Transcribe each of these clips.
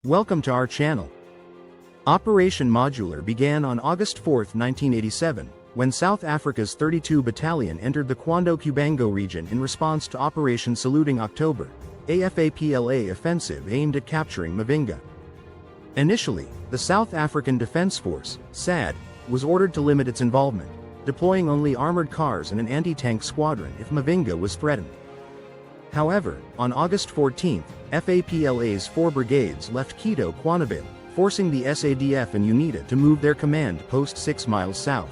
Welcome to our channel. Operation Modular began on August 4, 1987, when South Africa's 32 Battalion entered the Cuando-Cubango region in response to Operation Saluting October, a FAPLA offensive aimed at capturing Mavinga. Initially, the South African Defence Force, SAD, was ordered to limit its involvement, deploying only armoured cars and an anti-tank squadron if Mavinga was threatened. However, on August 14, FAPLA's 4 brigades left Cuito Cuanavale, forcing the SADF and UNITA to move their command post 6 miles south.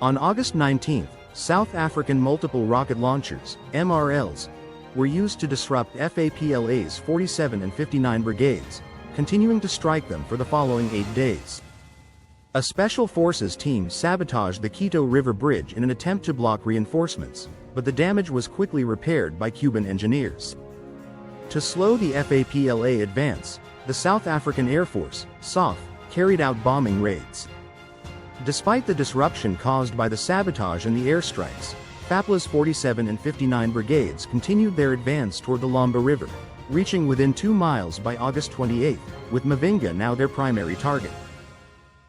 On August 19, South African multiple rocket launchers, MRLs, were used to disrupt FAPLA's 47 and 59 brigades, continuing to strike them for the following 8 days. A Special Forces team sabotaged the Cuito River Bridge in an attempt to block reinforcements, but the damage was quickly repaired by Cuban engineers. To slow the FAPLA advance, the South African Air Force, SAF, carried out bombing raids. Despite the disruption caused by the sabotage and the airstrikes, FAPLA's 47 and 59 brigades continued their advance toward the Lomba River, reaching within 2 miles by August 28, with Mavinga now their primary target.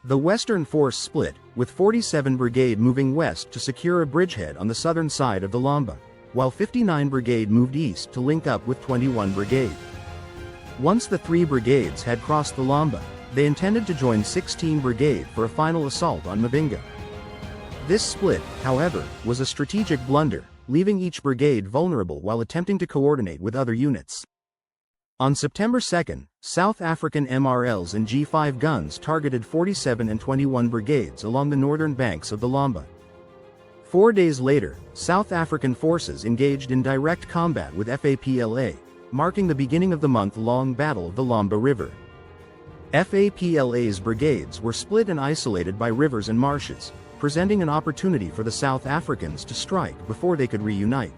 The Western force split, with 47 Brigade moving west to secure a bridgehead on the southern side of the Lomba, while 59 Brigade moved east to link up with 21 Brigade. Once the 3 brigades had crossed the Lomba, they intended to join 16 Brigade for a final assault on Mavinga. This split, however, was a strategic blunder, leaving each brigade vulnerable while attempting to coordinate with other units. On September 2, South African MRLs and G5 guns targeted 47 and 21 brigades along the northern banks of the Lomba. 4 days later, South African forces engaged in direct combat with FAPLA, marking the beginning of the month-long Battle of the Lomba River. FAPLA's brigades were split and isolated by rivers and marshes, presenting an opportunity for the South Africans to strike before they could reunite.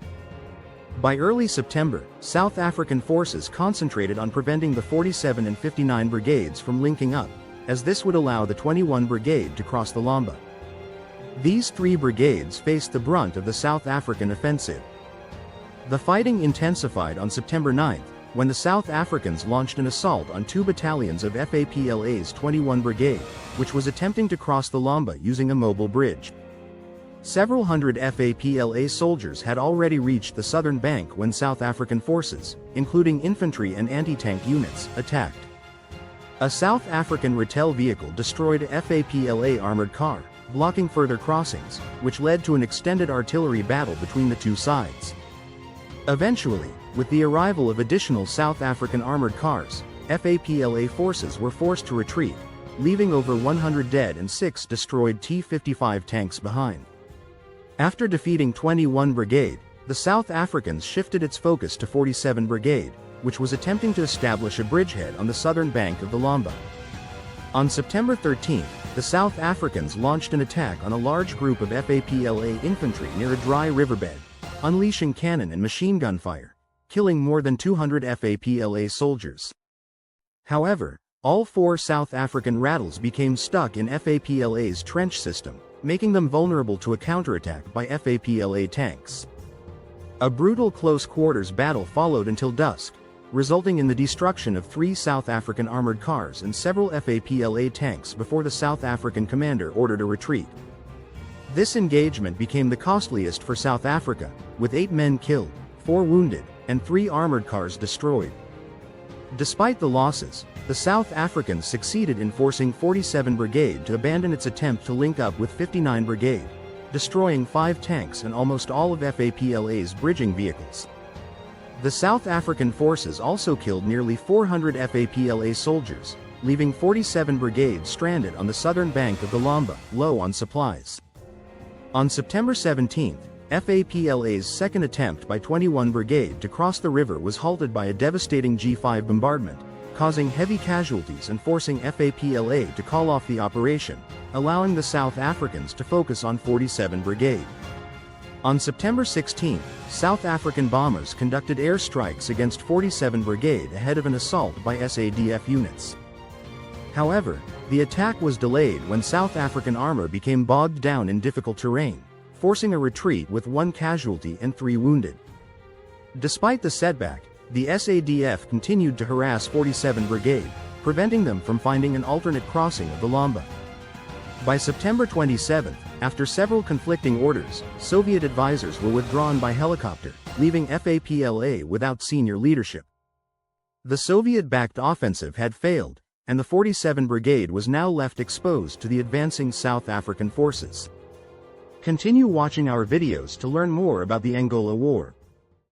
By early September, South African forces concentrated on preventing the 47 and 59 brigades from linking up, as this would allow the 21 Brigade to cross the Lomba. These 3 brigades faced the brunt of the South African offensive. The fighting intensified on September 9, when the South Africans launched an assault on 2 battalions of FAPLA's 21 Brigade, which was attempting to cross the Lomba using a mobile bridge. Several hundred FAPLA soldiers had already reached the southern bank when South African forces, including infantry and anti-tank units, attacked. A South African Ratel vehicle destroyed a FAPLA armored car, blocking further crossings, which led to an extended artillery battle between the 2 sides. Eventually, with the arrival of additional South African armored cars, FAPLA forces were forced to retreat, leaving over 100 dead and 6 destroyed T-55 tanks behind. After defeating 21 Brigade, the South Africans shifted its focus to 47 Brigade, which was attempting to establish a bridgehead on the southern bank of the Lomba. On September 13, the South Africans launched an attack on a large group of FAPLA infantry near a dry riverbed, unleashing cannon and machine gun fire, killing more than 200 FAPLA soldiers. However, all 4 South African Rattles became stuck in FAPLA's trench system, making them vulnerable to a counterattack by FAPLA tanks. A brutal close-quarters battle followed until dusk, resulting in the destruction of 3 South African armored cars and several FAPLA tanks before the South African commander ordered a retreat. This engagement became the costliest for South Africa, with 8 men killed, 4 wounded, and 3 armored cars destroyed. Despite the losses, the South Africans succeeded in forcing 47 Brigade to abandon its attempt to link up with 59 Brigade, destroying 5 tanks and almost all of FAPLA's bridging vehicles. The South African forces also killed nearly 400 FAPLA soldiers, leaving 47 Brigade stranded on the southern bank of the Lomba, low on supplies. On September 17, FAPLA's second attempt by 21 Brigade to cross the river was halted by a devastating G5 bombardment, causing heavy casualties and forcing FAPLA to call off the operation, allowing the South Africans to focus on 47 Brigade. On September 16, South African bombers conducted airstrikes against 47 Brigade ahead of an assault by SADF units. However, the attack was delayed when South African armor became bogged down in difficult terrain, forcing a retreat with 1 casualty and 3 wounded. Despite the setback, the SADF continued to harass 47 Brigade, preventing them from finding an alternate crossing of the Lomba. By September 27, after several conflicting orders, Soviet advisors were withdrawn by helicopter, leaving FAPLA without senior leadership. The Soviet-backed offensive had failed, and the 47 Brigade was now left exposed to the advancing South African forces. Continue watching our videos to learn more about the Angola War.